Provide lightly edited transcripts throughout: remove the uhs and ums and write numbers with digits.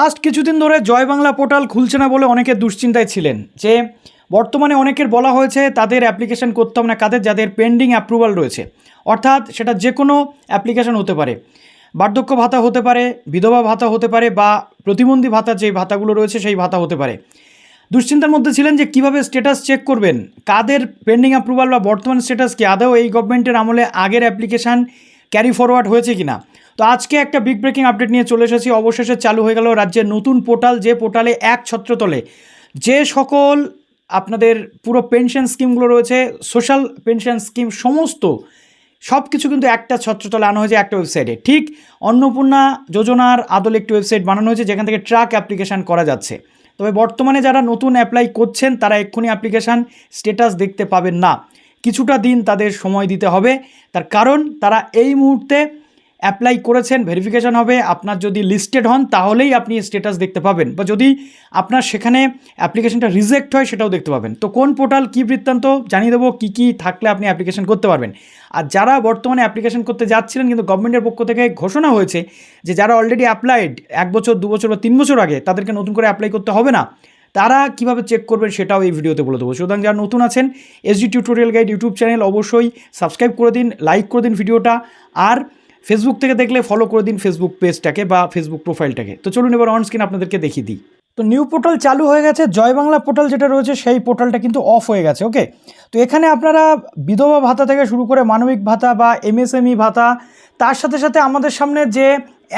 Last কিছুদিন ধরে জয় Bangla portal খুলছে না বলে অনেকে দুশ্চিন্তায় ছিলেন যে বর্তমানে অনেকের বলা হয়েছে তাদের অ্যাপ্লিকেশন করতে হবে না, যাদের পেন্ডিং অ্যাপ্রুভাল রয়েছে, অর্থাৎ সেটা যে কোনো অ্যাপ্লিকেশন হতে পারে, বার্ধক্য ভাতা হতে পারে, বিধবা ভাতা হতে পারে, বা প্রতিবন্ধী ভাতা যে ভাতাগুলো রয়েছে সেই ভাতা হতে পারে। দুশ্চিন্তার মধ্যে ছিলেন যে কীভাবে স্ট্যাটাস চেক করবেন, কাদের পেন্ডিং অ্যাপ্রুভাল বা বর্তমান স্ট্যাটাস কি, আদৌ এই গভর্নমেন্টের আমলে আগের অ্যাপ্লিকেশান ক্যারি ফরওয়ার্ড হয়েছে কি না। তো আজকে একটা বিগ ব্রেকিং আপডেট নিয়ে চলে এসেছি। অবশেষে চালু হয়ে গেল রাজ্যের নতুন পোর্টাল, যে পোর্টালে এক ছত্রতলে যে সকল আপনাদের পুরো পেনশন স্কিমগুলো রয়েছে, সোশ্যাল পেনশন স্কিম সমস্ত সব কিছু কিন্তু একটা ছত্রতলে আনা হয়েছে একটা ওয়েবসাইটে। ঠিক অন্নপূর্ণা যোজনার আদলে একটি ওয়েবসাইট বানানো হয়েছে যেখান থেকে ট্র্যাক অ্যাপ্লিকেশান করা যাচ্ছে। তবে বর্তমানে যারা নতুন অ্যাপ্লাই করছেন তারা এক্ষুনি অ্যাপ্লিকেশান স্ট্যাটাস দেখতে পাবেন না, কিছুটা দিন তাদের সময় দিতে হবে। তার কারণ তারা এই মুহূর্তে অ্যাপ্লাই করেছেন, ভেরিফিকেশান হবে, আপনার যদি লিস্টেড হন তাহলেই আপনি স্ট্যাটাস দেখতে পাবেন, বা যদি আপনার সেখানে অ্যাপ্লিকেশনটা রিজেক্ট হয় সেটাও দেখতে পাবেন। তো কোন পোর্টাল কী বৃত্তান্ত জানিয়ে দেবো, কী থাকলে আপনি অ্যাপ্লিকেশন করতে পারবেন। আর যারা বর্তমানে অ্যাপ্লিকেশন করতে যাচ্ছিলেন কিন্তু গভর্নমেন্টের পক্ষ থেকে ঘোষণা হয়েছে যে যারা অলরেডি অ্যাপ্লাইড 1 বছর 2 বছর বা 3 বছর আগে, তাদেরকে নতুন করে অ্যাপ্লাই করতে হবে না। তারা কীভাবে চেক করবেন সেটাও এই ভিডিওতে বলে দেবো। সুতরাং যারা নতুন আছেন, SD tutorial guide YouTube channel অবশ্যই সাবস্ক্রাইব করে দিন, লাইক করে দিন ভিডিওটা, আর ফেসবুক থেকে দেখলে ফলো করে দিন ফেসবুক পেজটাকে বা ফেসবুক প্রোফাইলটাকে। তো চলুন এবার অন স্ক্রিন আপনাদেরকে দেখিয়ে দিই। তো নিউ পোর্টাল চালু হয়ে গেছে, জয় বাংলা পোর্টাল যেটা রয়েছে সেই পোর্টালটা কিন্তু অফ হয়ে গেছে। ওকে, তো এখানে আপনারা বিধবা ভাতা থেকে শুরু করে মানবিক ভাতা বা এমএসএমই ভাতা, তার সাথে সাথে আমাদের সামনে যে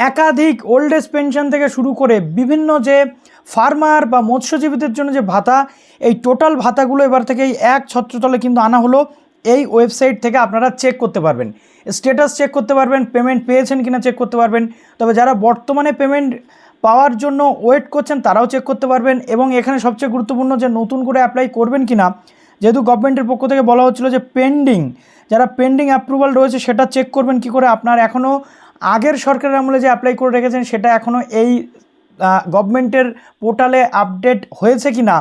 একাধিক ওল্ড এজ পেনশন থেকে শুরু করে বিভিন্ন যে ফার্মার বা মৎস্যজীবীদের জন্য যে ভাতা, এই টোটাল ভাতাগুলো এবার থেকে এক ছত্রতলে কিন্তু আনা হলো। এই ওয়েবসাইট থেকে আপনারা চেক করতে পারবেন, স্ট্যাটাস চেক করতে পারবেন, পেমেন্ট পেয়েছেন কিনা চেক করতে পারবেন। তবে যারা বর্তমানে পেমেন্ট পাওয়ার জন্য ওয়েট করছেন তারাও চেক করতে পারবেন। এবং এখানে সবচেয়ে গুরুত্বপূর্ণ যে নতুন করে অ্যাপ্লাই করবেন কিনা, যেহেতু গভর্নমেন্টের পক্ষ থেকে বলা হচ্ছিল যে যারা পেন্ডিং অ্যাপ্রুভাল রয়েছে সেটা চেক করবেন কি করে, আপনার এখনও আগের সরকারের আমলে যে অ্যাপ্লাই করে রেখেছেন সেটা এখনও এই গভর্নমেন্টের পোর্টালে আপডেট হয়েছে কি না।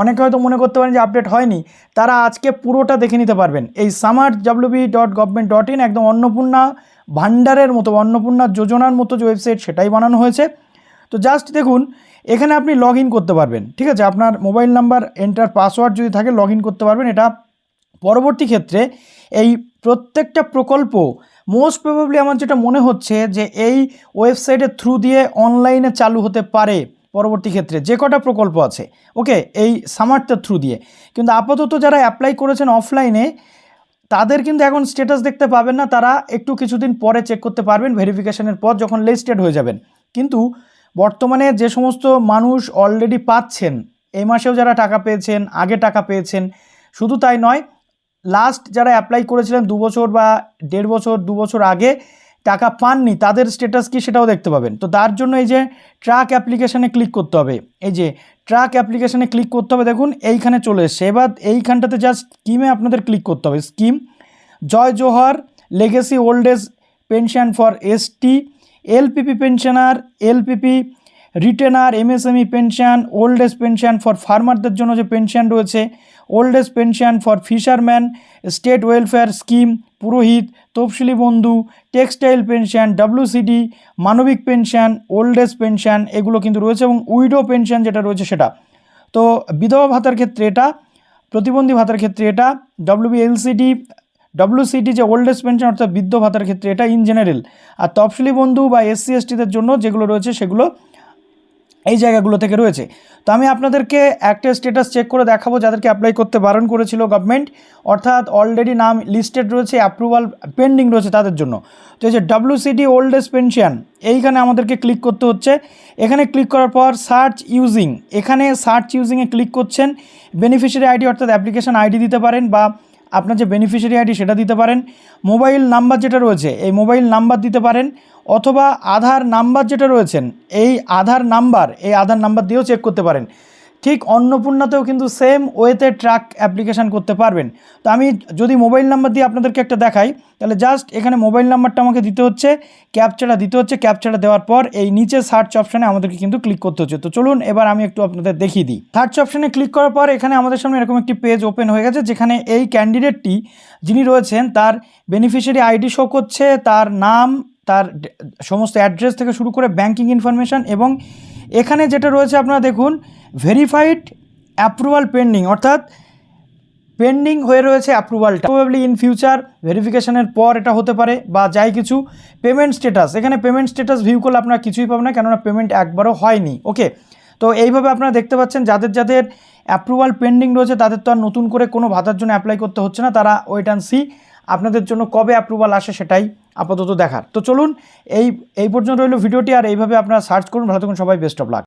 অনেকে হয়তো মনে করতে পারেন যে আপডেট হয়নি, তারা আজকে পুরোটা দেখে নিতে পারবেন। এই samarwb.government.in একদম অন্নপূর্ণা ভাণ্ডারের মতো, অন্নপূর্ণা যোজনার মতো যে ওয়েবসাইট সেটাই বানানো হয়েছে। তো জাস্ট দেখুন, এখানে আপনি লগ ইন করতে পারবেন, ঠিক আছে, আপনার মোবাইল নাম্বার এন্টার পাসওয়ার্ড যদি থাকে লগ ইন করতে পারবেন। এটা পরবর্তী ক্ষেত্রে এই প্রত্যেকটা প্রকল্প মোস্ট প্রবাবলি আমার যেটা মনে হচ্ছে যে এই ওয়েবসাইটের থ্রু দিয়ে অনলাইনে চালু হতে পারে পরবর্তী ক্ষেত্রে, যে কটা প্রকল্প আছে। ওকে, এই সামার্থের থ্রু দিয়ে। কিন্তু আপাতত যারা অ্যাপ্লাই করেছেন অফলাইনে তাদের কিন্তু এখন স্ট্যাটাস দেখতে পাবেন না, তারা একটু কিছুদিন পরে চেক করতে পারবেন ভেরিফিকেশনের পর, যখন লিস্টেড হয়ে যাবেন। কিন্তু বর্তমানে যে সমস্ত মানুষ অলরেডি পাচ্ছেন, এই মাসেও যারা টাকা পেয়েছেন, আগে টাকা পেয়েছেন, শুধু তাই নয়, লাস্ট যারা অ্যাপ্লাই করেছিলেন 2 বছর বা 1.5 বছর 2 বছর আগে টাকা পাননি, তাদের স্ট্যাটাস কি সেটাও দেখতে পাবেন। তো তার জন্য এই যে ট্র্যাক অ্যাপ্লিকেশানে ক্লিক করতে হবে, এই যে ট্র্যাক অ্যাপ্লিকেশানে ক্লিক করতে হবে, দেখুন এইখানে চলে এসছে। এবার এইখানটাতে জাস্ট স্কিমে আপনাদের ক্লিক করতে হবে। Scheme Jai Johar legacy old age pension for ST, LPP pensioner, LPP retainer, MSME pension, old age pension for ফার্মারদের জন্য যে পেনশন রয়েছে, old age pension for fisherman, state welfare scheme, পুরোহিত, তফসিলি বন্ধু, টেক্সটাইল পেনশন, WCD, মানবিক পেনশন, ওল্ড এজ পেনশন, এগুলো কিন্তু রয়েছে। এবং উইডো পেনশন যেটা রয়েছে সেটা। তো বিধবা ভাতার ক্ষেত্রে এটা, প্রতিবন্ধী ভাতার ক্ষেত্রে এটা, WCD যে ওল্ড এজ পেনশন অর্থাৎ বৃদ্ধ ভাতার ক্ষেত্রে এটা ইন জেনারেল। আর তফসিলি বন্ধু বা SC STদের জন্য যেগুলো রয়েছে সেগুলো এই জায়গাগুলো থেকে রয়েছে। তো আমি আপনাদেরকে একটা স্ট্যাটাস চেক করে দেখাবো যাদেরকে অ্যাপ্লাই করতে বারণ করেছিল গভর্নমেন্ট, অর্থাৎ অলরেডি নাম লিস্টেড রয়েছে, অ্যাপ্রুভাল পেন্ডিং রয়েছে তাদের জন্য। তো এই যে WCD ওল্ড এজ পেনশন, এইখানে আমাদেরকে ক্লিক করতে হচ্ছে। এখানে ক্লিক করার পর সার্চ ইউজিং, এখানে সার্চ ইউজিংয়ে ক্লিক করছেন। বেনিফিশিয়ারি আইডি অর্থাৎ অ্যাপ্লিকেশন আইডি দিতে পারেন, বা আপনার যে বেনিফিশিয়ারি আইডি সেটা দিতে পারেন। মোবাইল নাম্বার যেটা রয়েছে এই মোবাইল নাম্বার দিতে পারেন, অথবা আধার নাম্বার যেটা রয়েছেন এই আধার নাম্বার দিয়েও চেক করতে পারেন। ঠিক অন্নপূর্ণাতেও কিন্তু সেম ওয়েতে ট্র্যাক অ্যাপ্লিকেশান করতে পারবেন। তো আমি যদি মোবাইল নাম্বার দিয়ে আপনাদেরকে একটা দেখাই, তাহলে জাস্ট এখানে মোবাইল নাম্বারটা আমাকে দিতে হচ্ছে, ক্যাপচাটা দিতে হচ্ছে। ক্যাপচাটা দেওয়ার পর এই নিচে সার্চ অপশানে আমাদেরকে কিন্তু ক্লিক করতে হচ্ছে। তো চলুন এবার আমি একটু আপনাদের দেখিয়ে দিই। সার্চ অপশানে ক্লিক করার পর এখানে আমাদের সামনে এরকম একটি পেজ ওপেন হয়ে গেছে, যেখানে এই ক্যান্ডিডেটটি যিনি রয়েছেন তার বেনিফিশিয়ারি আইডি শো করছে, তার নাম, তার সমস্ত অ্যাড্রেস থেকে শুরু করে ব্যাঙ্কিং ইনফরমেশান এবং এখানে যেটা রয়েছে আপনারা দেখুন ভেরিফাইড অ্যাপ্রুভাল পেন্ডিং, অর্থাৎ পেন্ডিং হয়ে রয়েছে অ্যাপ্রুভালটা, প্রবাবলি ইন ফিউচার ভেরিফিকেশনের পর এটা হতে পারে বা যাই কিছু। পেমেন্ট স্ট্যাটাস, এখানে পেমেন্ট স্ট্যাটাস ভিউ করলে আপনারা কিছুই পাবেন না, কেননা পেমেন্ট একবারও হয়নি। ওকে, তো এইভাবে আপনারা দেখতে পাচ্ছেন যাদের যাদের অ্যাপ্রুভাল পেন্ডিং রয়েছে তাদের তো আর নতুন করে কোনো ভাতার জন্য অ্যাপ্লাই করতে হচ্ছে না, তারা ওয়েট অ্যান্ড সি আপনাদের জন্য কবে অ্যাপ্রুভাল আসে সেটাই আপাতত দেখার। তো চলুন এই পর্যন্ত রইল ভিডিওটি, আর এইভাবে আপনারা সার্চ করুন। ভালো থাকুন সবাই, বেস্ট অফ লাক।